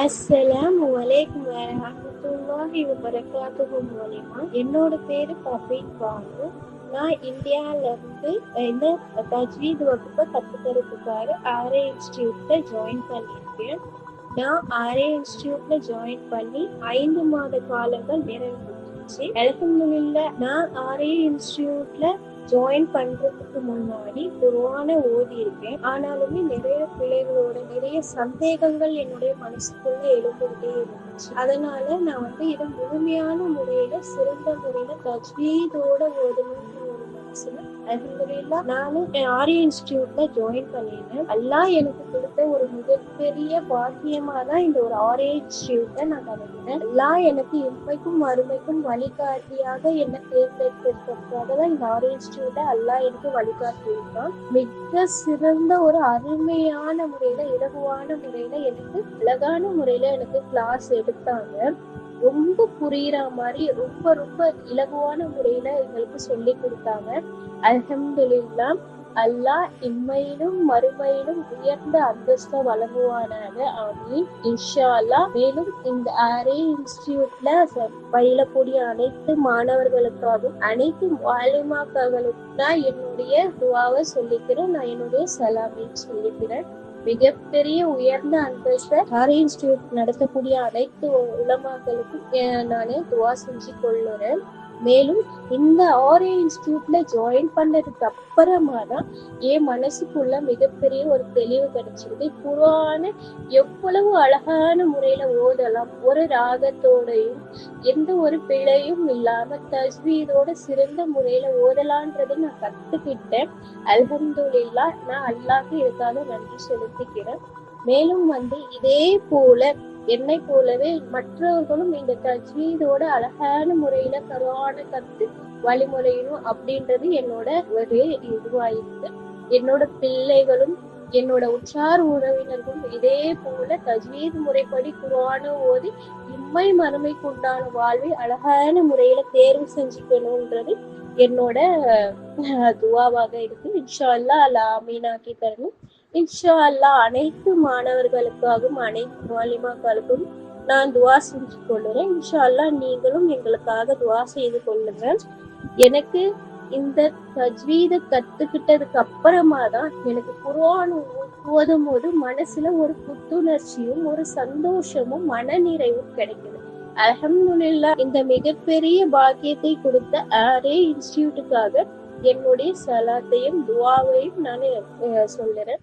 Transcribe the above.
அஸ்ஸலாமு அலைக்கும் வரஹ்மத்துல்லாஹி வபரகாத்துஹு மூலிமா. என்னோட பேரு பர்வீன் பானு. நான் இந்தியால இருந்து இந்த தஜ்வீத் வகுப்பை கத்துக்கிறதுக்காக ஆர்ஏ இன்ஸ்டியூட்ல ஜாயின் பண்ணியிருக்கேன். நான் ஆர்ஏ இன்ஸ்டியூட்ல ஜாயின் பண்ணி 5 மாத காலங்கள் நிறைவேறிச்சு. அல்ஹம்துலில்லாஹ். நான் ஆர்ஏ இன்ஸ்டியூட்ல ஜாயின் பண்றதுக்கு முன்னாடி குர்ஆனை ஓதி இருக்கேன். ஆனாலுமே நிறைய பிள்ளைகளோட நிறைய சந்தேகங்கள் என்னுடைய மனசுக்குள்ள எழுந்துகிட்டே இருந்துச்சு. அதனால நான் இதை முழுமையான முறையில சிறந்த முறையில தஜ்வீதோட ஓதணும்னு ஒரு மனசுல அல்ஹம்துலில்லாஹ் நானும் ஆர்ஏ இன்ஸ்டியூட்ல ஜாயின் பண்ணினேன். அல்லாஹ் எனக்கு கொடுத்த ஒரு மிகப்பெரிய பாக்கியமா தான் இந்த ஒரு ஆர்ஏ இன்ஸ்டியூட்டை நான் கலந்தேன். அல்லாஹ் எனக்கு இன்மைக்கும் மறுமைக்கும் வழிகாட்டியாக என்ன தேர்ந்தெடுத்ததுக்காக தான் இந்த ஆர்ஏ இன்ஸ்டியூட்டை அல்லாஹ் எனக்கு வழிகாட்டி இருக்கான். மிக சிறந்த ஒரு அருமையான முறையில இலகுவான முறையில எனக்கு அழகான முறையில எனக்கு கிளாஸ் எடுத்தாங்க. ரொம்ப புரியுற மாதிரி ரொம்ப ரொம்ப இலகுவான முறையில எங்களுக்கு சொல்லி கொடுத்தாங்க. அல்ஹம்துலில்லாஹ். அல்லாஹ் இம்மையிலும் மறுமையிலும் உயர்ந்த அந்தஸ்தை வழங்குவானாக. ஆமீன். இன்ஷா அல்லாஹ். மேலும் இந்த ஆர்ஏ இன்ஸ்டியூட்ல பயிலக்கூடிய அனைத்து மாணவர்களுக்காகவும் அனைத்து ஆலிமாக்களுக்கும் நான் என்னுடைய துவாவை சொல்லிக்கிறேன். நான் என்னுடைய சலாமையும் சொல்லிக்கிறேன். மிகப்பெரிய உயர்ந்த அந்தஸ்தை ஆர்ஏ இன்ஸ்டியூட் நடத்தக்கூடிய அனைத்து உலமாக்களுக்கும் நானே துவா செஞ்சு கொள்ளுறேன். மேலும் இந்த ஆர்ஏ இன்ஸ்டியூட்ல ஜாயின் பண்ணதுக்கு அப்புறமா தான் என் மனசுக்குள்ள மிகப்பெரிய ஒரு தெளிவு கிடைச்சிருக்கு. குர்ஆனை எவ்வளவு அழகான முறையில ஓதலாம், ஒரு ராகத்தோடையும் எந்த ஒரு பிழையும் இல்லாம தஜ்வீதோட சிறந்த முறையில ஓதலான்றதை நான் கத்துக்கிட்டேன். அல்ஹம்துலில்லாஹ். நான் அல்லாஹ்க்கு இதுக்காக நன்றி செலுத்திக்கிறேன். மேலும் இதே போல என்னை போலவே மற்றவர்களும் இந்த தஜ்வீதோட அழகான முறையில குர்ஆனை கத்து வழிமுறையணும் அப்படின்றது என்னோட ஒரு இதுவாயிருக்கு. என்னோட பிள்ளைகளும் என்னோட உற்றார் உறவினர்களும் இதே போல தஜ்வீத் முறைப்படி குர்ஆனை ஓதி இம்மை மறுமைக்கு உண்டான வாழ்வை அழகான முறையில தேர்வு செஞ்சுக்கணும்ன்றது என்னோட துவாவாக இருக்கு. இன்ஷா அல்லாஹ் அல்லாஹ் ஆமீனாக்கி தரணும். இன்ஷா அல்லாஹ். அனைத்து மாணவர்களுக்காகவும் அனைத்து மாலிமாக்களுக்கும் நான் துவா செஞ்சு கொள்ளுறேன். இன்ஷா அல்லாஹ் நீங்களும் எங்களுக்காக துவா செய்து கொள்ளுங்க. எனக்கு இந்த தஜ்வீதை கத்துக்கிட்டதுக்கு அப்புறமா தான் எனக்கு குர்ஆன் ஓதும் போது மனசுல ஒரு புத்துணர்ச்சியும் ஒரு சந்தோஷமும் மனநிறைவும் கிடைக்குது. அல்ஹம்துலில்லாஹ். இந்த மிகப்பெரிய பாக்கியத்தை கொடுத்த ஆர்ஏ இன்ஸ்டியூட்டுக்காக என்னுடைய சலாத்தையும் துவாவையும் நான் சொல்லுறேன்.